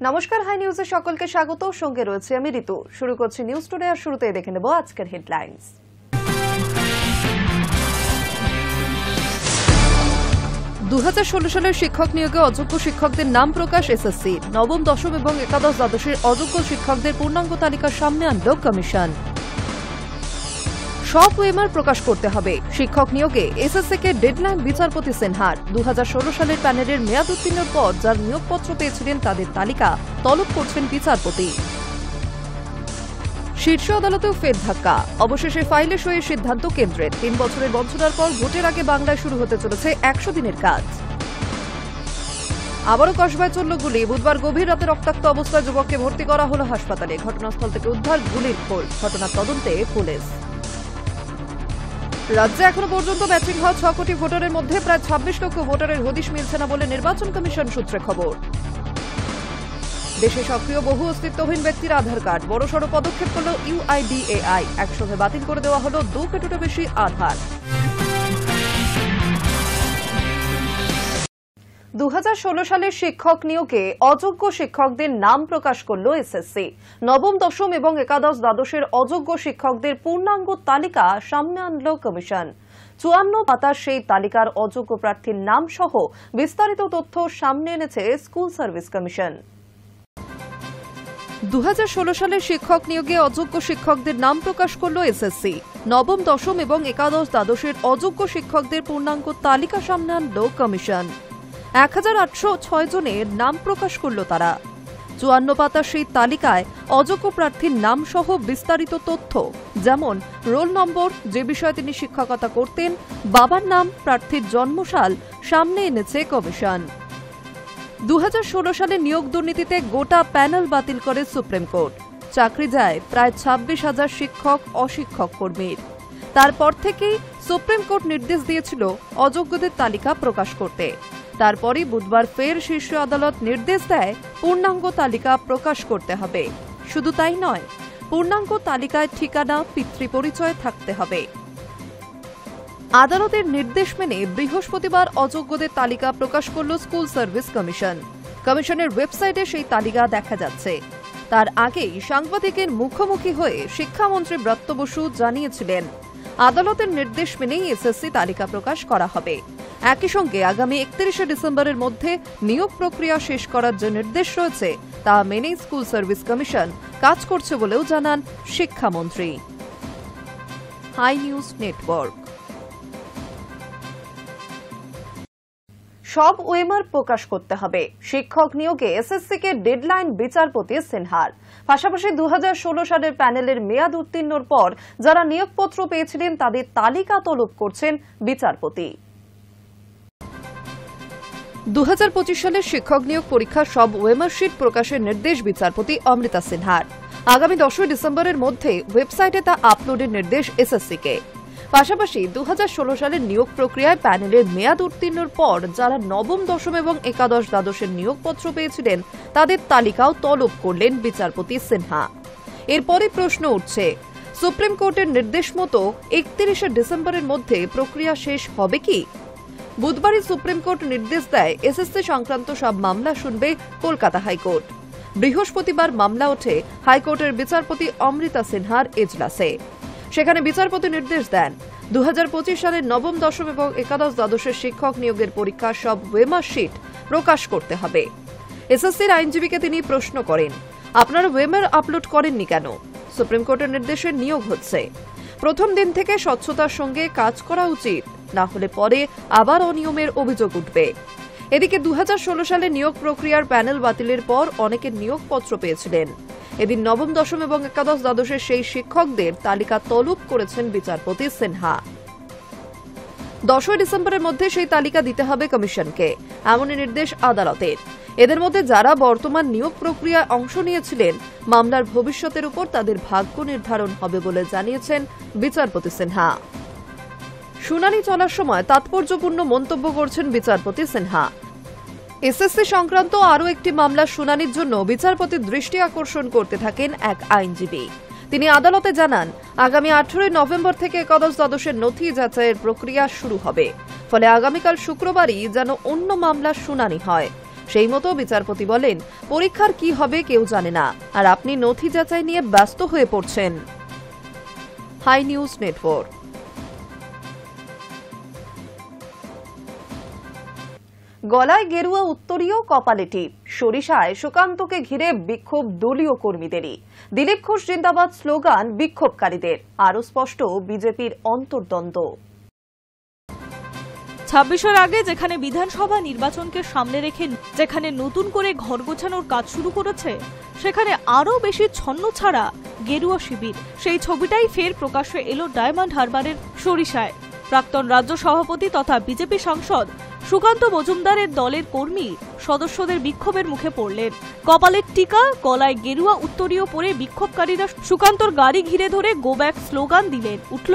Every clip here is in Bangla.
নমস্কার, হাই নিউজে সকলকে স্বাগত। সঙ্গে রয়েছে আমি ঋতু। শুরু করছি নিউজ টুডে, আর শুরুতেই দেখে নেব আজকের হেডলাইন্স। 2016 সালের শিক্ষক নিয়োগে অযোগ্য শিক্ষকদের নাম প্রকাশ এসএসসি। নবম, দশম এবং একাদশ দ্বাদশের অযোগ্য শিক্ষকদের পূর্ণাঙ্গ তালিকা সামনে আনল কমিশন। সব ওএমআর প্রকাশ করতে হবে। শিক্ষক নিয়োগে এসএসসিকে ডেডলাইন বিচারপতি সিনহার। 2016 সালের প্যানেলের মেয়াদ উত্তীর্ণের পর যারা নিয়োগপত্র পেয়েছিলেন তাদের তালিকা তলব করছেন বিচারপতি। শীর্ষ আদালতেও ফের ধাক্কা। অবশেষে ফাইলে সইয়ের সিদ্ধান্ত কেন্দ্রের। 3 বছরের বঞ্চনার পর ভোটের আগে বাংলায় শুরু হতে চলেছে 100 দিনের কাজ। আবারও কসবায় চলল গুলি। বুধবার গভীর রাতে রক্তাক্ত অবস্থায় যুবককে ভর্তি করা হল হাসপাতালে। ঘটনাস্থল থেকে উদ্ধার গুলির খোল। ঘটনার তদন্তে পুলিশ। রাজ্যে এখনো পর্যন্ত ম্যাচিং হওয়া 6 কোটি ভোটারের মধ্যে প্রায় 26 লক্ষ ভোটারের হদিশ মিলছে না বলে নির্বাচন কমিশন সূত্রে খবর। দেশে সক্রিয় বহু অস্তিত্বহীন ব্যক্তির আধার কার্ড। বড়সড় পদক্ষেপ করল ইউআইডিএআই। একসঙ্গে বাতিল করে দেওয়া হল 2 কোটিরও বেশি আধার। 2016 সালের শিক্ষক নিয়োগে অযোগ্য শিক্ষকদের নাম প্রকাশ করল এসএসসি। নবম, দশম এবং একাদশ দ্বাদশের অযোগ্য শিক্ষকদের পূর্ণাঙ্গ তালিকা সামনে আনল কমিশন। 54 পাতার সেই তালিকার অযোগ্য প্রার্থীর নাম সহ বিস্তারিত তথ্য সামনে এনেছে স্কুল সার্ভিস কমিশন। 2016 সালের শিক্ষক নিয়োগে অযোগ্য শিক্ষকদের নাম প্রকাশ করল এসএসসি। নবম, দশম এবং একাদশ দ্বাদশের অযোগ্য শিক্ষকদের পূর্ণাঙ্গ তালিকা সামনে আনল কমিশন। 1806 জনের নাম প্রকাশ করল তারা। 54 পাতার সেই তালিকায় অযোগ্য প্রার্থীর নাম সহ বিস্তারিত তথ্য, যেমন রোল নম্বর, যে বিষয়ে তিনি শিক্ষকতা করতেন, বাবার নাম, প্রার্থীর জন্মসাল সামনে এনেছে কমিশন। 2016 সালে নিয়োগ দুর্নীতিতে গোটা প্যানেল বাতিল করে সুপ্রিম কোর্ট। চাকরি যায় প্রায় 26,000 শিক্ষক অশিক্ষক কর্মীর। তারপর থেকেই সুপ্রিম কোর্ট নির্দেশ দিয়েছিল অযোগ্যদের তালিকা প্রকাশ করতে। তারপরই বুধবার ফের শীর্ষ আদালত নির্দেশ দেয় পূর্ণাঙ্গ তালিকা প্রকাশ করতে হবে। শুধু তাই নয়, পূর্ণাঙ্গ তালিকায় ঠিকানা, পিতৃপরিচয় থাকতে হবে। আদালতের নির্দেশ মেনে বৃহস্পতিবার অযোগ্যদের তালিকা প্রকাশ করল স্কুল সার্ভিস কমিশন। কমিশনের ওয়েবসাইটে সেই তালিকা দেখা যাচ্ছে। তার আগেই সাংবাদিকের মুখোমুখি হয়ে শিক্ষামন্ত্রী ব্রত বসু জানিয়েছিলেন, আদালতের নির্দেশ মেনেই এসএসসি তালিকা প্রকাশ করা হবে। একই সঙ্গে আগামী 31 ডিসেম্বরের মধ্যে নিয়োগ প্রক্রিয়া শেষ করার যে নির্দেশ রয়েছে তা মেনেই স্কুল সার্ভিস কমিশন কাজ করছে বলেও জানান শিক্ষামন্ত্রী। Hi news network. সব ওএমআর প্রকাশ করতে হবে। শিক্ষক নিয়োগে এসএসসিকে ডেডলাইন বিচারপতি সিনহার। পাশাপাশি 2016 সালের প্যানেলের মেয়াদ উত্তীর্ণর পর যারা নিয়োগপত্র পেয়েছিলেন তাদের তালিকা তলব করছেন বিচারপতি। 2025 সালের শিক্ষক নিয়োগ পরীক্ষার সব ওএমআর শিট প্রকাশের নির্দেশ বিচারপতি অমৃতা সিনহার। আগামী 10 ডিসেম্বরের মধ্যে ওয়েবসাইটে তা আপলোডের নির্দেশ এসএসসিকে। পাশাপাশি 2016 সালের নিয়োগ প্রক্রিয়ায় প্যানেলের মেয়াদ উত্তীর্ণের পর যারা নবম, দশম এবং একাদশ দ্বাদশের নিয়োগপত্র পেয়েছিলেন তাদের তালিকাও তলব করলেন বিচারপতি সিনহা। এরপরই প্রশ্ন উঠছে, সুপ্রিম কোর্টের নির্দেশ মতো 31 ডিসেম্বরের মধ্যে প্রক্রিয়া শেষ হবে কি? বুধবারই সুপ্রিম কোর্ট নির্দেশ দেয় এসএসসি সংক্রান্ত সব মামলা শুনবে কলকাতা হাইকোর্ট। বৃহস্পতিবার মামলা ওঠে হাইকোর্টের বিচারপতি অমৃতা সিনহার এজলাসে। সেখানে বিচারপতি নির্দেশ দেন 2025 সালের নবম, দশম এবং একাদশ দ্বাদশের শিক্ষক নিয়োগের পরীক্ষার সব ওএমআর শিট প্রকাশ করতে হবে। এসএসসির আইনজীবীকে তিনি প্রশ্ন করেন, আপনারা ওএমআর আপলোড করেননি কেন? সুপ্রিম কোর্টের নির্দেশে নিয়োগ হচ্ছে। প্রথম দিন থেকে স্বচ্ছতার সঙ্গে কাজ করা উচিত, না হলে পরে আবার অনিয়মের অভিযোগ উঠবে। এদিকে 2016 সালে নিয়োগ প্রক্রিয়ার প্যানেল বাতিলের পর অনেকের নিয়োগপত্র পেয়েছিলেন। এদিন নবম, দশম এবং একাদশ দ্বাদশের সেই শিক্ষকদের তালিকা তলব করেছেন বিচারপতি সিনহা। 10 ডিসেম্বরের মধ্যে সেই তালিকা দিতে হবে কমিশনকে, এমনই নির্দেশ আদালতের। এদের মধ্যে যারা বর্তমান নিয়োগ প্রক্রিয়ায় অংশ নিয়েছিলেন, মামলার ভবিষ্যতের উপর তাদের ভাগ্য নির্ধারণ হবে বলে জানিয়েছেন বিচারপতি সিনহা। শুনানি চলার সময় তাৎপর্যপূর্ণ মন্তব্য করছেন বিচারপতি সিনহা। এসএসসি সংক্রান্ত আরও একটি মামলার শুনানির জন্য বিচারপতির দৃষ্টি আকর্ষণ করতে থাকেন এক আইনজীবী। তিনি আদালতে জানান, আগামী 18 নভেম্বর থেকে একাদশ দ্বাদশের নথি যাচাইয়ের প্রক্রিয়া শুরু হবে। ফলে আগামীকাল শুক্রবারই যেন অন্য মামলার শুনানি হয়। সেই মতো বিচারপতি বলেন, পরীক্ষার কি হবে কেউ জানে না, আর আপনি নথি যাচাই নিয়ে ব্যস্ত হয়ে পড়ছেন। Hi news network. গলায় গেরুয়া উত্তরীয়, কপালে টিপ, সরিষায় সুকান্তকে ঘিরে বিক্ষোভ দলীয় কর্মীদেরই। দিলীপ ঘোষ জিন্দাবাদ স্লোগান বিক্ষোভকারীদের, আরও স্পষ্ট বিজেপির অন্তর্দ্বন্দ্ব। 26-এর আগে যেখানে বিধানসভা নির্বাচনকে সামনে রেখে যেখানে নতুন করে ঘর গোছানোর কাজ শুরু করেছে, সেখানে আরও বেশি ছন্নছাড়া গেরুয়া শিবির। সেই ছবিটাই ফের প্রকাশ্যে এলো ডায়মন্ড হারবারের সরিষায়। প্রাক্তন রাজ্য সভাপতি তথা বিজেপি সাংসদ সুকান্ত মজুমদারের দলের কর্মী সদস্যদের বিক্ষোভের মুখে পড়লেন। কপালের টিকা, গলায় গেরুয়া উত্তরীয় পরে বিক্ষোভকারীরা সুকান্তর গাড়ি ঘিরে ধরে গো ব্যাক স্লোগান দিলেন। উঠল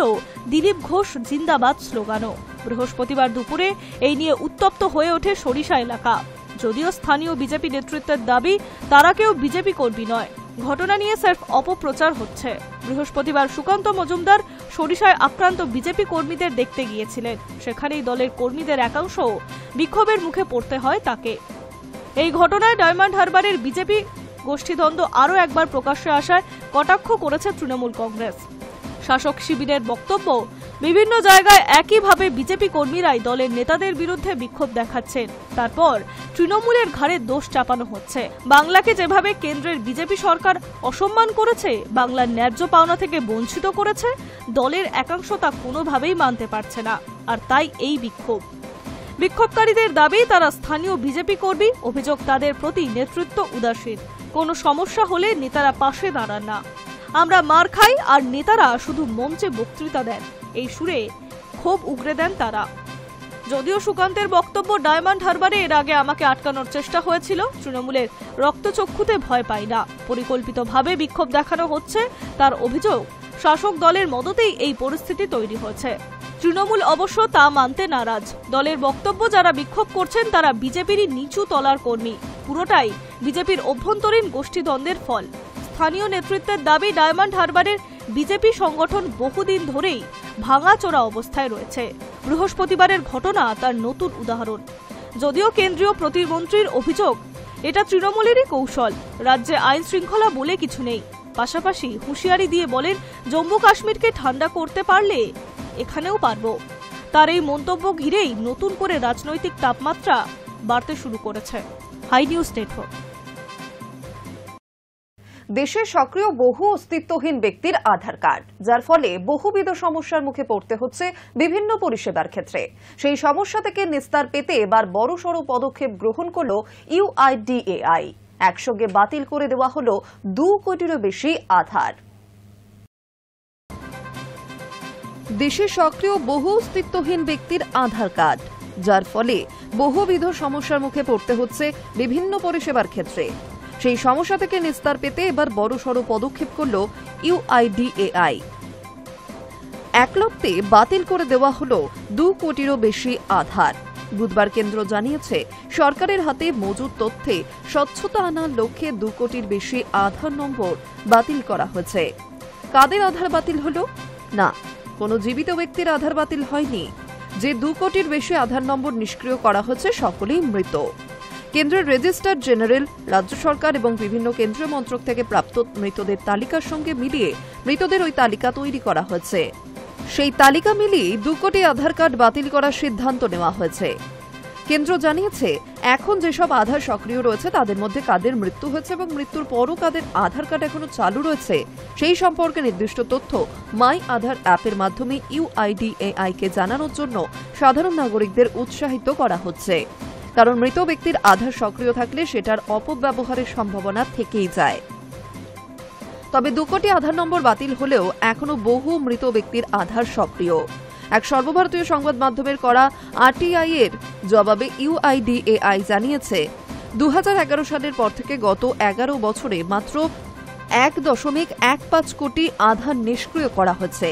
দিলীপ ঘোষ জিন্দাবাদ স্লোগানও। বৃহস্পতিবার দুপুরে এই নিয়ে উত্তপ্ত হয়ে ওঠে সরিষা এলাকা। যদিও স্থানীয় বিজেপি নেতৃত্বের দাবি তারা কেউ বিজেপি কর্মী নয়, ঘটনা নিয়ে স্রেফ অপপ্রচার হচ্ছে। বৃহস্পতিবার সুকান্ত মজুমদার সরিষায় আক্রান্ত বিজেপি কর্মীদের দেখতে গিয়েছিলেন। সেখানেই দলের কর্মীদের একাংশ বিক্ষোভের মুখে পড়তে হয় তাকে। এই ঘটনায় ডায়মন্ড হারবারের বিজেপি গোষ্ঠীদ্বন্দ্ব আরও একবার প্রকাশ্যে আসায় কটাক্ষ করেছে তৃণমূল কংগ্রেস। শাসক শিবিরের বক্তব্য, বিভিন্ন জায়গায় একইভাবে বিজেপি কর্মীরাই দলের নেতাদের বিরুদ্ধে বিক্ষোভ দেখাচ্ছেন, তারপর তৃণমূলের ঘাড়ে দোষ চাপানো হচ্ছে। বাংলাকে যেভাবে কেন্দ্রের বিজেপি সরকার অসম্মান করেছে, বাংলার ন্যায্য পাওনা থেকে বঞ্চিত করেছে, দলের একাংশ তা কোনোভাবেই মানতে পারছে না, আর তাই এই বিক্ষোভ। বিক্ষোভকারীদের দাবি তারা স্থানীয় বিজেপি কর্মী, অভিযোগ তাদের প্রতি নেতৃত্ব উদাসীন। কোনো সমস্যা হলে নেতারা পাশে দাঁড়ান না, আমরা মার খাই আর নেতারা শুধু মঞ্চে বক্তৃতা দেন, এই সুরে ক্ষোভ উগরে দেন তারা। যদিও সুকান্তের বক্তব্য, ডায়মন্ড হারবারে এর আগে আমাকে আটকানোর চেষ্টা হয়েছিল, তৃণমূলের রক্তচক্ষুতে ভয় পাই না, পরিকল্পিতভাবে বিক্ষোভ দেখানো হচ্ছে তার অভিযোগ। শাসক দলের মদতেই এই পরিস্থিতি তৈরি হয়েছে। তৃণমূল অবশ্য তা মানতে নারাজ। দলের বক্তব্য, যারা বিক্ষোভ করছেন তারা বিজেপিরই নিচু তলার কর্মী, পুরোটাই বিজেপির অভ্যন্তরীণ গোষ্ঠীদ্বন্দ্বের ফল। স্থানীয় নেতৃত্বের দাবি, ডায়মন্ড হারবারের বিজেপি সংগঠন বহুদিন ধরেই ভাঙাচোরা অবস্থায় রয়েছে। বৃহস্পতিবারের ঘটনা তার নতুন উদাহরণ। যদিও কেন্দ্রীয় প্রতিমন্ত্রীর অভিযোগ, এটা তৃণমূলেরই কৌশল, রাজ্যে আইন শৃঙ্খলা বলে কিছু নেই। পাশাপাশি হুঁশিয়ারি দিয়ে বলেন, জম্মু কাশ্মীরকে ঠান্ডা করতে পারলে এখানেও পারব। তার এই মন্তব্য ঘিরেই নতুন করে রাজনৈতিক তাপমাত্রা বাড়তে শুরু করেছে। Hi news network. দেশে সক্রিয় বহু অস্তিত্বহীন ব্যক্তির আধার কার্ড, যার ফলে বহুবিধ সমস্যার মুখে পড়তে হচ্ছে বিভিন্ন পরিষেবার ক্ষেত্রে। সেই সমস্যা থেকে নিস্তার পেতে এবার বড়সড় পদক্ষেপ গ্রহণ করল ইউআইডিএআই। একসঙ্গে বাতিল করে দেওয়া হল 2 কোটিরও বেশি আধার। দেশে সক্রিয় বহু অস্তিত্বহীন ব্যক্তির আধার কার্ড, যার ফলে বহুবিধ সমস্যার মুখে পড়তে হচ্ছে বিভিন্ন পরিষেবার ক্ষেত্রে। সেই সমস্যা থেকে নিস্তার পেতে এবার বড়সড় পদক্ষেপ করল ইউআইডিএআই। একলব্যে বাতিল করে দেওয়া হল 2 কোটিরও বেশি আধার। বুধবার কেন্দ্র জানিয়েছে, সরকারের হাতে মজুদ তথ্যে স্বচ্ছতা আনার লক্ষ্যে 2 কোটির বেশি আধার নম্বর বাতিল করা হয়েছে। কাদের আধার বাতিল হল? না, কোনো জীবিত ব্যক্তির আধার বাতিল হয়নি। যে 2 কোটির বেশি আধার নম্বর নিষ্ক্রিয় করা হচ্ছে, সকলেই মৃত। কেন্দ্রের রেজিস্ট্রার জেনারেল, রাজ্য সরকার এবং বিভিন্ন কেন্দ্রীয় মন্ত্রক থেকে প্রাপ্ত মৃতদের তালিকার সঙ্গে মিলিয়ে মৃতদের ওই তালিকা তৈরি করা হয়েছে। সেই তালিকা মিলিয়ে 2 কোটি আধার কার্ড বাতিল করার সিদ্ধান্ত নেওয়া হয়েছে। কেন্দ্র জানিয়েছে, এখন যেসব আধার সক্রিয় রয়েছে তাদের মধ্যে কাদের মৃত্যু হয়েছে এবং মৃত্যুর পরও কাদের আধার কার্ড এখনো চালু রয়েছে সেই সম্পর্কে নির্দিষ্ট তথ্য মাই আধার অ্যাপের মাধ্যমে ইউআইডিএআই কে জানানোর জন্য সাধারণ নাগরিকদের উৎসাহিত করা হচ্ছে। কারণ মৃত ব্যক্তির আধার সক্রিয় থাকলে সেটার অপব্যবহারের সম্ভাবনা থেকেই যায়। তবে 2 কোটি আধার নম্বর বাতিল হলেও এখনো বহু মৃত ব্যক্তির আধার সক্রিয়। এক সর্বভারতীয় সংবাদ মাধ্যমের করা আরটিআই এর জবাবে ইউআইডিএআই জানিয়েছে, 2011 সালের পর থেকে গত 11 বছরে মাত্র 1.15 কোটি আধার নিষ্ক্রিয় করা হয়েছে।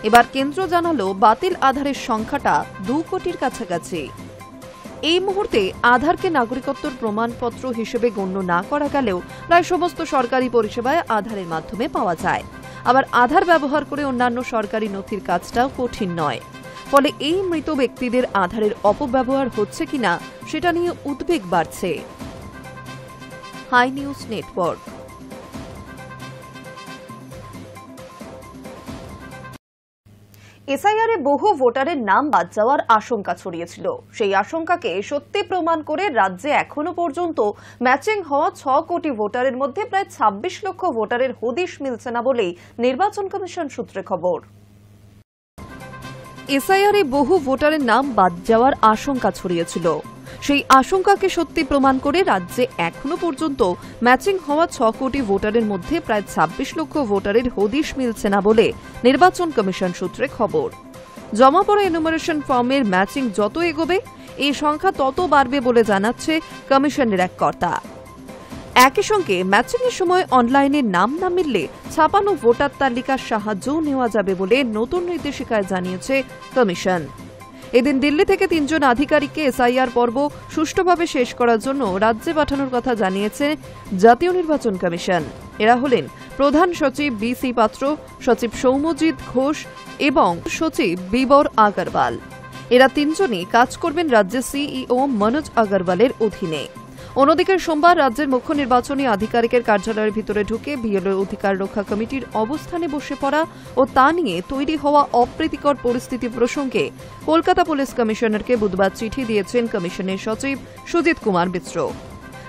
এবার কেন্দ্র জানালো, বাতিল আধারের সংখ্যাটা 2 কোটির কাছাকাছি। এই মুহূর্তে আধারকে নাগরিকত্বের প্রমাণপত্র হিসেবে গণ্য না করা গেলেও প্রায় সমস্ত সরকারি পরিষেবায় আধারের মাধ্যমে পাওয়া যায়। আবার আধার ব্যবহার করে অন্যান্য সরকারি নথির কাজটাও কঠিন নয়। ফলে এই মৃত ব্যক্তিদের আধারের অপব্যবহার হচ্ছে কিনা সেটা নিয়ে উদ্বেগ বাড়ছে। High news network. এসআইআরে বহু ভোটারের নাম বাদ যাওয়ার আশঙ্কা ছড়িয়েছিল। সেই আশঙ্কাকে সত্যি প্রমাণ করে রাজ্যে এখনো পর্যন্ত ম্যাচিং হওয়া 6 কোটি ভোটারের মধ্যে প্রায় 26 লক্ষ ভোটারের হদিশ মিলছে না বলেই নির্বাচন কমিশন সূত্রে খবর। এসআইআরে বহু ভোটারের নাম বাদ যাওয়ার আশঙ্কা ছড়িয়েছিল। সেই আশঙ্কাকে সত্যি প্রমাণ করে রাজ্যে এখনো পর্যন্ত ম্যাচিং হওয়া 6 কোটি ভোটারের মধ্যে প্রায় 26 লক্ষ ভোটারের হদিশ মিলছে না বলে নির্বাচন কমিশন সূত্রে খবর। জমা পড়া এনুমারেশন ফর্মের ম্যাচিং যত এগোবে এই সংখ্যা তত বাড়বে বলে জানাচ্ছে কমিশনের এক কর্তা। একই সঙ্গে ম্যাচিংয়ের সময় অনলাইনে নাম না মিললে ছাপানো ভোটার তালিকার সাহায্যও নেওয়া যাবে বলে নতুন নির্দেশিকায় জানিয়েছে কমিশন। এদিন দিল্লি থেকে 3 জন আধিকারিককে এসআইআর পর্ব সুষ্ঠুভাবে শেষ করার জন্য রাজ্যে পাঠানোর কথা জানিয়েছে জাতীয় নির্বাচন কমিশন। এরা হলেন প্রধান সচিব বি.সি. পাত্র, সচিব সৌম্যজিৎ ঘোষ এবং সচিব বিবর আগরওয়াল। এরা 3 জনই কাজ করবেন রাজ্যের সিইও মনোজ আগরওয়ালের অধীনে। অন্যদিকে সোমবার রাজ্যের মুখ্য নির্বাচনী আধিকারিকের কার্যালয়ের ভিতরে ঢুকে বিএলওর অধিকার রক্ষা কমিটির অবস্থানে বসে পড়া ও তা নিয়ে তৈরি হওয়া অপ্রীতিকর পরিস্থিতি প্রসঙ্গে কলকাতা পুলিশ কমিশনারকে বুধবার চিঠি দিয়েছেন কমিশনের সচিব সুজিত কুমার মিশ্র।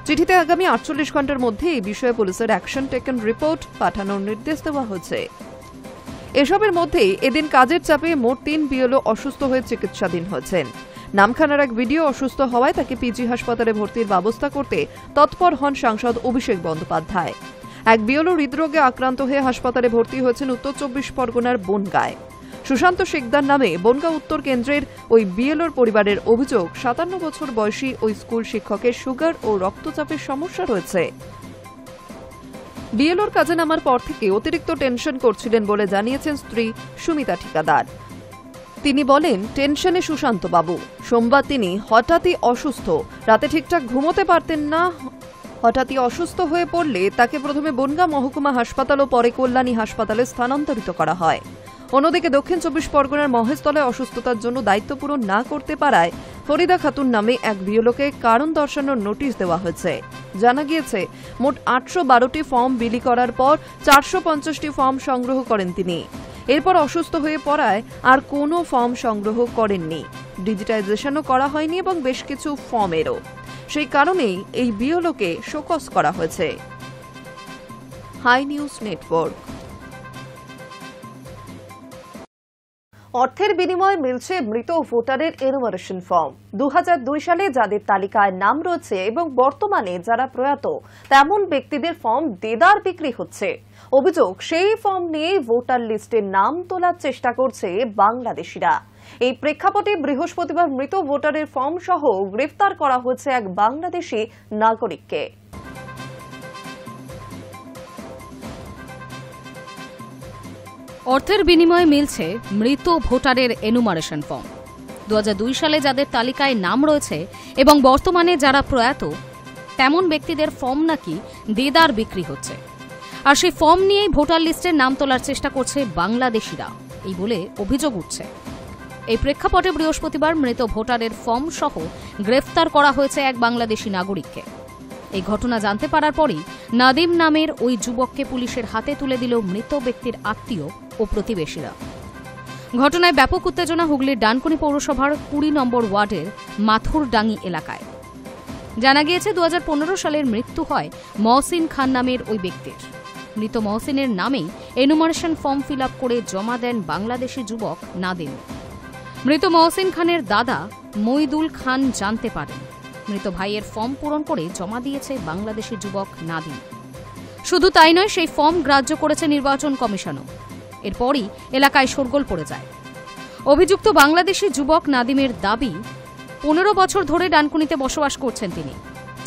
চিঠিতে আগামী 48 ঘণ্টার মধ্যে এই বিষয়ে পুলিশের অ্যাকশন টেকেন রিপোর্ট পাঠানোর নির্দেশ দেওয়া হয়েছে। এসবের মধ্যেই এদিন কাজের চাপে মোট 3 বিএলও অসুস্থ হয়ে চিকিৎসাধীন হয়েছেন। নামখানার এক ভিডিও অসুস্থ হওয়ায় তাকে পিজি হাসপাতালে ভর্তির ব্যবস্থা করতে তৎপর হন সাংসদ অভিষেক বন্দ্যোপাধ্যায়। এক বিএলও হৃদরোগে আক্রান্ত হয়ে হাসপাতালে ভর্তি হয়েছেন উত্তর 24 পরগনার বনগাঁয়। সুশান্ত শেখদার নামে বনগাঁ উত্তর কেন্দ্রের ওই বিএলওর পরিবারের অভিযোগ 57 বছর বয়সী ওই স্কুল শিক্ষকের সুগার ও রক্তচাপের সমস্যা রয়েছে। বিএলওর কাজে নামার পর থেকে অতিরিক্ত টেনশন করছিলেন বলে জানিয়েছেন স্ত্রী সুমিতা ঠিকাদার। তিনি বলেন, টেনশনে সুশান্ত বাবু। সোমবার তিনি হঠাৎই অসুস্থ, রাতে ঠিকঠাক ঘুমোতে পারতেন না। হঠাৎই অসুস্থ হয়ে পড়লে তাকে প্রথমে বনগাঁ মহকুমা হাসপাতাল ও পরে কল্যাণী হাসপাতালে স্থানান্তরিত করা হয়। অন্যদিকে দক্ষিণ 24 পরগনার মহেশতলায় অসুস্থতার জন্য দায়িত্ব পূরণ না করতে পারায় ফরিদা খাতুন নামে এক বিএলওকে কারণ দর্শানোর নোটিশ দেওয়া হয়েছে। জানা গিয়েছে, মোট 812টি ফর্ম বিলি করার পর 450টি ফর্ম সংগ্রহ করেন তিনি। এরপর অসুস্থ হয়ে পড়ায় আর কোনো ফর্ম সংগ্রহ করেননি, ডিজিটাইজেশনও করা হয়নি এবং বেশ কিছু ফর্মেরও। সেই কারণেই এই বিএলওকে শোকজ করা হয়েছে। Hi news network. অর্থের বিনিময়ে মিলছে মৃত ভোটারের এনুমারেশন ফর্ম। 2002 সালে যাদের তালিকায় নাম রয়েছে এবং বর্তমানে যারা প্রয়াত তেমন ব্যক্তিদের ফর্ম দেদার বিক্রি হচ্ছে। অভিযোগ, সেই ফর্ম নিয়ে ভোটার লিস্টে নাম তোলার চেষ্টা করছে বাংলাদেশিরা। এই প্রেক্ষাপটে বৃহস্পতিবার মৃত ভোটারের ফর্ম সহ গ্রেফতার করা হয়েছে এক বাংলাদেশি নাগরিককে। অর্থের বিনিময়ে মিলছে মৃত ভোটারের এনুমারেশন ফর্ম। 2002 সালে যাদের তালিকায় নাম রয়েছে এবং বর্তমানে যারা প্রয়াত তেমন ব্যক্তিদের ফর্ম নাকি দেদার বিক্রি হচ্ছে। আর সেই ফর্ম নিয়েই ভোটার লিস্টের নাম তোলার চেষ্টা করছে বাংলাদেশিরা, এই বলে অভিযোগ উঠছে। এই প্রেক্ষাপটে বৃহস্পতিবার মৃত ভোটারের ফর্ম সহ গ্রেফতার করা হয়েছে এক বাংলাদেশি নাগরিককে। এই ঘটনা জানতে পারার পরই নাদিম নামের ওই যুবককে পুলিশের হাতে তুলে দিল মৃত ব্যক্তির আত্মীয় ও প্রতিবেশীরা। ঘটনায় ব্যাপক উত্তেজনা হুগলির ডানকুনি পৌরসভার 20 নম্বর ওয়ার্ডের মাথুরডাঙ্গি এলাকায়। জানা গিয়েছে 2015 সালের মৃত্যু হয় মহসিন খান নামের ওই ব্যক্তির। মৃত মহসিনের নামেই এনুমারেশন ফর্ম ফিল আপ করে জমা দেন বাংলাদেশি যুবক নাদিম। মৃত মহসিন খানের দাদা মইদুল খান জানতে পারেন মৃত ভাইয়ের ফর্ম পূরণ করে জমা দিয়েছে বাংলাদেশি যুবক নাদিম। শুধু তাই নয়, সেই ফর্ম গ্রাহ্য করেছে নির্বাচন কমিশনও। এরপরই এলাকায় শোরগোল পড়ে যায়। অভিযুক্ত বাংলাদেশি যুবক নাদিমের দাবি, 15 বছর ধরে ডানকুনিতে বসবাস করছেন তিনি।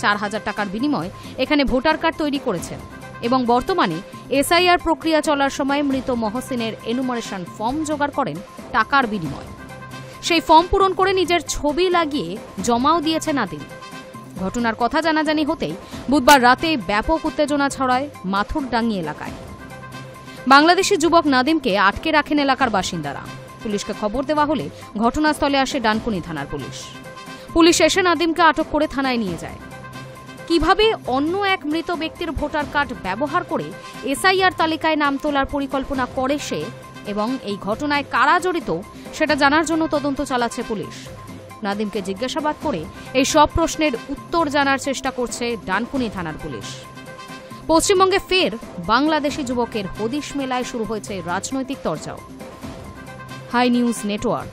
4000 টাকার বিনিময়ে এখানে ভোটার কার্ড তৈরি করেছেন এবং বর্তমানে এসআইআর প্রক্রিয়া চলার সময় মৃত মহসিনের এনুমারেশন ফর্ম জোগাড় করেন টাকার বিনিময়ে। সেই ফর্ম পূরণ করে নিজের ছবি লাগিয়ে জমাও দিয়েছে নাদিম। ঘটনার কথা জানাজানি হতেই বুধবার রাতে ব্যাপক উত্তেজনা ছড়ায় মাথুরডাঙ্গি এলাকায়। বাংলাদেশি যুবক নাদিমকে আটকে রাখেন এলাকার বাসিন্দারা। পুলিশকে খবর দেওয়া হলে ঘটনাস্থলে আসে ডানকুনি থানার পুলিশ। পুলিশ এসে নাদিমকে আটক করে থানায় নিয়ে যায়। কিভাবে অন্য এক মৃত ব্যক্তির ভোটার কার্ড ব্যবহার করে এসআইআর তালিকায় নাম তোলার পরিকল্পনা করে সে এবং এই ঘটনায় কারা জড়িত সেটা জানার জন্য তদন্ত চালাচ্ছে পুলিশ। নাদিমকে জিজ্ঞাসাবাদ করে এই সব প্রশ্নের উত্তর জানার চেষ্টা করছে ডানকুনি থানার পুলিশ। পশ্চিমবঙ্গে ফের বাংলাদেশি যুবকের হদিশ মেলায় শুরু হয়েছে রাজনৈতিক চর্চাও। High news network.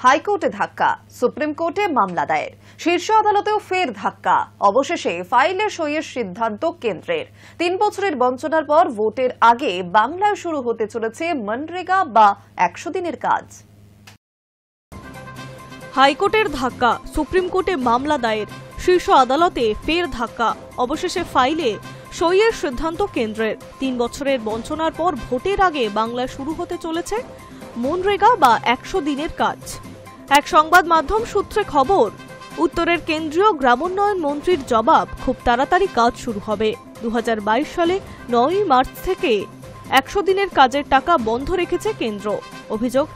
হাইকোর্টে ধাক্কা, সুপ্রিম কোর্টে মামলা দায়ের, শীর্ষ আদালতেও ফের ধাক্কা। অবশেষে ফাইলে সইয়ের সিদ্ধান্ত কেন্দ্রের। 3 বছরের বঞ্চনার পর ভোটের আগে বাংলায় শুরু হতে চলেছে মনরেগা বা 100 দিনের কাজ। হাইকোর্টের ধাক্কা, সুপ্রিম কোর্টে মামলা দায়ের, শীর্ষ আদালতে ফের ধাক্কা। অবশেষে ফাইলে সইয়ের সিদ্ধান্ত কেন্দ্রের। 3 বছরের বঞ্চনার পর ভোটের আগে বাংলায় শুরু হতে চলেছে মনরেগা বা 100 দিনের কাজ। এক সংবাদ মাধ্যম সূত্রে খবর, উত্তরের কেন্দ্রীয় গ্রামোন্নয়ন মন্ত্রীর জবাব, খুব তাড়াতাড়ি কাজ শুরু হবে। 2022 সালে 9 মার্চ থেকে 100 দিনের কাজের টাকা বন্ধ রেখেছে কেন্দ্র। অভিযোগ,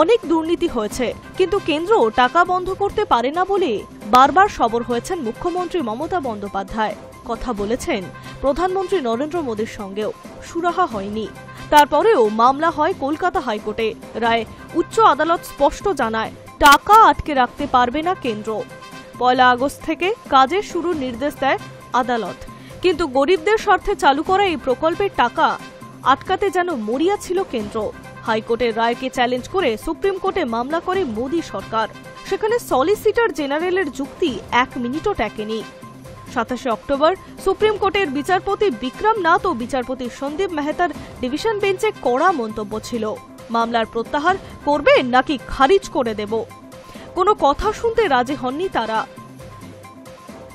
অনেক দুর্নীতি হয়েছে, কিন্তু কেন্দ্র টাকা বন্ধ করতে পারে না বলে বারবার সরব হয়েছেন মুখ্যমন্ত্রী মমতা বন্দ্যোপাধ্যায়। কথা বলেছেন প্রধানমন্ত্রী নরেন্দ্র মোদীর সঙ্গেও, সুরাহা হয়নি। তারপরেও মামলা হয় কলকাতা হাইকোর্টে। রায় উচ্চ আদালত স্পষ্ট জানায়, টাকা আটকে রাখতে পারবে না কেন্দ্র। 1 আগস্ট থেকে কাজের শুরুর নির্দেশ দেয় আদালত, কিন্তু গরিবদের স্বার্থে চালু করা এই প্রকল্পের টাকা আটকাতে যেন মরিয়া ছিল কেন্দ্র। হাইকোর্টের রায়কে চ্যালেঞ্জ করে সুপ্রিম কোর্টে মামলা করে মোদী সরকার। সেখানে সলিসিটর জেনারেলের যুক্তি 1 মিনিটও টেকেনি। 27 অক্টোবর সুপ্রিম কোর্টের বিচারপতি বিক্রম নাথ ও বিচারপতি সন্দীপ মেহতার ডিভিশন বেঞ্চে কড়া মন্তব্য ছিল। মামলার প্রত্যাহার করবে নাকি খারিজ করে দেব, কোনো কথা শুনতে রাজি হননি তারা।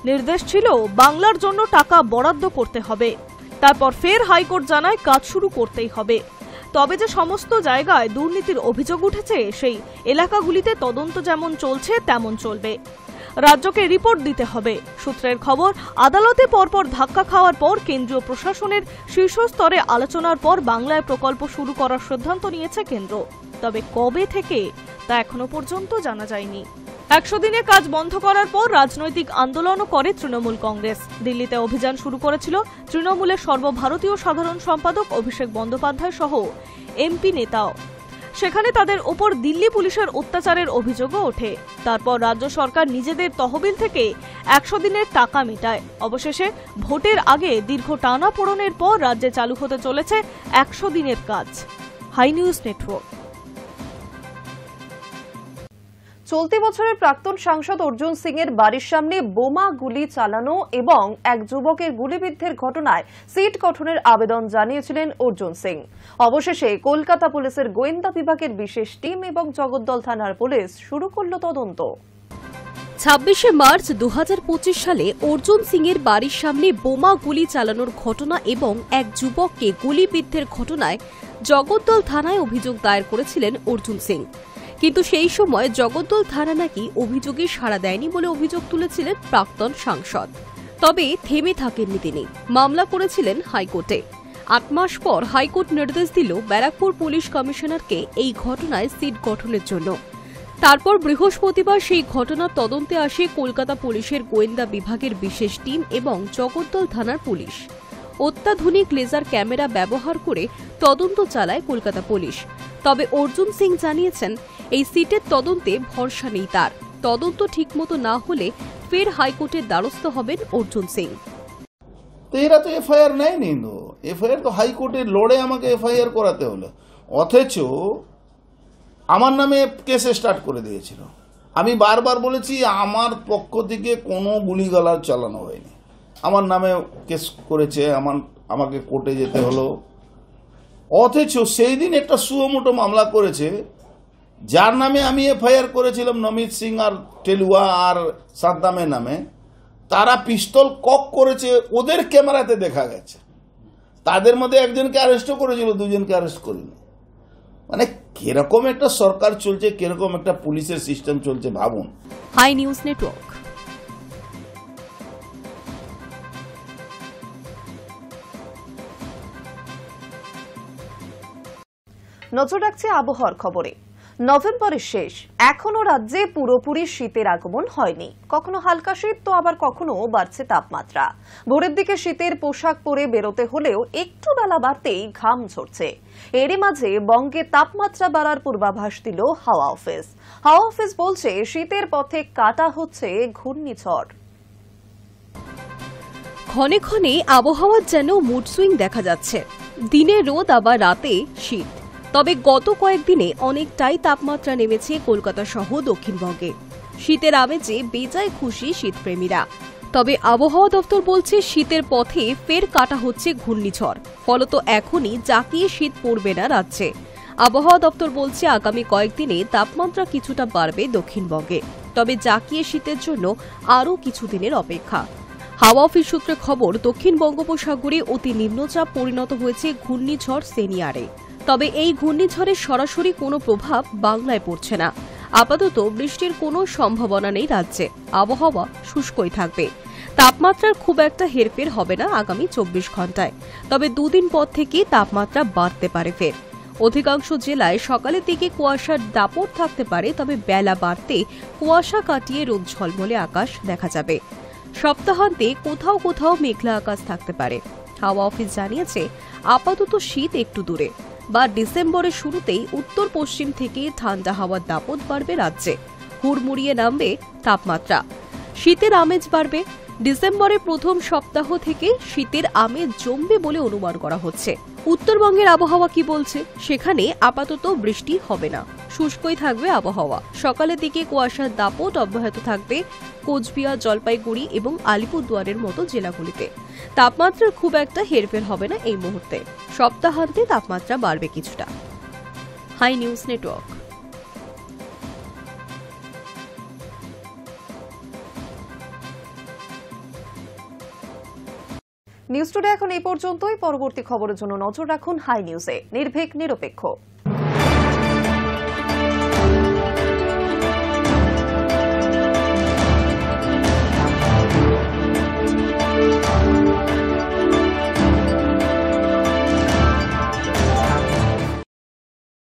নির্দেশ ছিল বাংলার জন্য টাকা বরাদ্দ করতে হবে। তারপর ফের হাইকোর্ট জানায় কাজ শুরু করতেই হবে। তবে যে সমস্ত জায়গায় দুর্নীতির অভিযোগ উঠেছে সেই এলাকাগুলিতে তদন্ত যেমন চলছে তেমন চলবে। রাজ্যকে রিপোর্ট দিতে হবে। সূত্রের খবর, আদালতে পরপর ধাক্কা খাওয়ার পর কেন্দ্রীয় প্রশাসনের শীর্ষ স্তরে আলোচনার পর বাংলায় প্রকল্প শুরু করার সিদ্ধান্ত নিয়েছে কেন্দ্র। তবে কবে থেকে তা এখনো পর্যন্ত জানা যায়নি। 100 দিনে কাজ বন্ধ করার পর রাজনৈতিক আন্দোলনও করে তৃণমূল কংগ্রেস। দিল্লিতে অভিযান শুরু করেছিল তৃণমূলের সর্বভারতীয় সাধারণ সম্পাদক অভিষেক বন্দ্যোপাধ্যায় সহ এমপি নেতাও। সেখানে তাদের ওপর দিল্লি পুলিশের অত্যাচারের অভিযোগও ওঠে। তারপর রাজ্য সরকার নিজেদের তহবিল থেকে 100 দিনের টাকা মেটায়। অবশেষে ভোটের আগে দীর্ঘ টানাপোড়েনের পর রাজ্যে চালু হতে চলেছে 100 দিনের কাজ। Hi news network. চলতি বছরের প্রাক্তন সাংসদ অর্জুন সিং এর বাড়ির সামনে বোমা গুলি চালানো এবং এক যুবকের গুলিবিদ্ধের ঘটনায় সিট গঠনের আবেদন জানিয়েছিলেন অর্জুন সিং। অবশেষে কলকাতা পুলিশের গোয়েন্দা বিভাগের বিশেষ টিম এবং জগদ্দল থানার পুলিশ শুরু করল তদন্ত। 26 মার্চ 2025 সালে অর্জুন সিং এর বাড়ির সামনে বোমা গুলি চালানোর ঘটনা এবং এক যুবককে গুলিবিদ্ধের ঘটনায় জগদ্দল থানায় অভিযোগ দায়ের করেছিলেন অর্জুন সিং। কিন্তু সেই সময় জগদ্দল থানা নাকি অভিযোগে সাড়া দেয়নি বলে অভিযোগ তুলেছিলেন প্রাক্তন সাংসদ। তবে থেমে থাকেননি তিনি, মামলা করেছিলেন হাইকোর্টে। 8 মাস পর হাইকোর্ট নির্দেশ দিল ব্যারাকপুর পুলিশ কমিশনারকে এই ঘটনায় সিট গঠনের জন্য। তারপর বৃহস্পতিবার সেই ঘটনার তদন্তে আসে কলকাতা পুলিশের গোয়েন্দা বিভাগের বিশেষ টিম এবং জগদ্দল থানার পুলিশ। অত্যাধুনিক লেজার ক্যামেরা ব্যবহার করে তদন্ত চালায় কলকাতা পুলিশ। তবে অর্জুন সিং জানিয়েছেন, এই সিটের তদন্তে ভরসা নেই তার। তদন্ত ঠিকমতো না হলে ফের হাইকোর্টের দ্বারস্থ হবেন অর্জুন সিং। তো এরা তো এফআইআর নেয়নি, তো এফআইআর তো হাইকোর্টে লড়ে আমাকে এফআইআর করাতে হলো। অথচ আমার নামে কেস স্টার্ট করে দিয়েছিল। আমি বারবার বলেছি আমার পক্ষ থেকে কোনো গুলিগালাজ চালানো হয়নি। আমার নামে কেস করেছে, আমাকে কোর্টে যেতে হলো। অথচ সেই দিন একটা সুমোটো মামলা করেছে, যার নামে আমি এফআইআর করেছিলাম নমিত সিং আর টেলুয়া আর সাদ্দামের নামে। তারা পিস্তল কক করেছে, ওদের ক্যামেরাতে দেখা গেছে। তাদের মধ্যে একজনকে অ্যারেস্টও করেছিল, 2জনকে অ্যারেস্ট করেনি। মানে কিরকম একটা সরকার চলছে, কিরকম একটা পুলিশের সিস্টেম চলছে ভাবুন। Hi news network. নজর রাখছে আবহাওয়ার খবরে। নভেম্বরের শেষ, এখনো রাজ্যে পুরোপুরি শীতের আগমন হয়নি। কখনো হালকা শীত তো আবার কখনো বাড়ছে তাপমাত্রা। ভোরের দিকে শীতের পোশাক পরে বেরোতে হলেও একটু বেলা বাড়তেই ঘাম ঝরছে। এরই মাঝে বঙ্গে তাপমাত্রা বাড়ার পূর্বাভাস দিল হাওয়া অফিস। হাওয়া অফিস বলছে শীতের পথে কাটা হচ্ছে ঘূর্ণিঝড়। ক্ষণে ক্ষণে আবহাওয়ার যেন মুড সুইং দেখা যাচ্ছে। দিনে রোদ, আবার রাতে শীত। তবে গত কয়েকদিনে অনেকটাই তাপমাত্রা নেমেছে কলকাতা সহ দক্ষিণবঙ্গে। শীতের আমেজে বেজায় খুশি শীতপ্রেমীরা। তবে আবহাওয়া দপ্তর বলছে শীতের পথে ফের কাটা হচ্ছে ঘূর্ণিঝড়। ফলত এখনই জাঁকিয়ে শীত পড়বে না রাজ্যে। আবহাওয়া দপ্তর বলছে আগামী কয়েকদিনে তাপমাত্রা কিছুটা বাড়বে দক্ষিণবঙ্গে। তবে জাঁকিয়ে শীতের জন্য আরও কিছুদিনের অপেক্ষা। হাওয়া অফিস সূত্রে খবর, দক্ষিণ বঙ্গোপসাগরে অতি নিম্নচাপ পরিণত হয়েছে ঘূর্ণিঝড় সেনিয়ারে। তবে এই ঘূর্ণিঝড়ের সরাসরি কোনো প্রভাব বাংলায় পড়ছে না। আপাতত বৃষ্টির কোনো সম্ভাবনা নেই রাজ্যে। আবহাওয়া শুষ্কই থাকবে। তাপমাত্রার খুব একটা হেরফের হবে না আগামী 24 ঘন্টায়। তবে দুদিন পর থেকে তাপমাত্রা বাড়তে পারে ফের। অধিকাংশ জেলায় সকালের দিকে কুয়াশার দাপট থাকতে পারে, তবে বেলা বাড়তে কুয়াশা কাটিয়ে রোদ ঝলমলে আকাশ দেখা যাবে। সপ্তাহান্তে কোথাও কোথাও মেঘলা আকাশ থাকতে পারে। হাওয়া অফিস জানিয়েছে আপাতত শীত একটু দূরে। বা ডিসেম্বরের শুরুতেই উত্তর পশ্চিম থেকে ঠান্ডা হাওয়ার দাপট বাড়বে রাজ্যে। হুড়মুড়িয়ে নামবে তাপমাত্রা। শীতের আমেজ বাড়বে। ডিসেম্বরের প্রথম সপ্তাহ থেকে শীতের আমেজ জমবে বলে অনুমান করা হচ্ছে। উত্তরবঙ্গের আবহাওয়া কি বলছে? সেখানে আপাতত বৃষ্টি হবে না, শুষ্কই থাকবে আবহাওয়া। সকালের দিকে কুয়াশার দাপট অব্যাহত থাকবে কোচবিহার, জলপাইগুড়ি এবং আলিপুরদুয়ারের মতো জেলাগুলিতে। তাপমাত্রার খুব একটা হেরফের হবে না এই মুহূর্তে। সপ্তাহান্তে তাপমাত্রা বাড়বে কিছুটা। Hi news network. News today এখন এই পর্যন্তই। পরবর্তী খবরের জন্য নজর রাখুন হাই নিউজে। নির্ভীক, নিরপেক্ষ।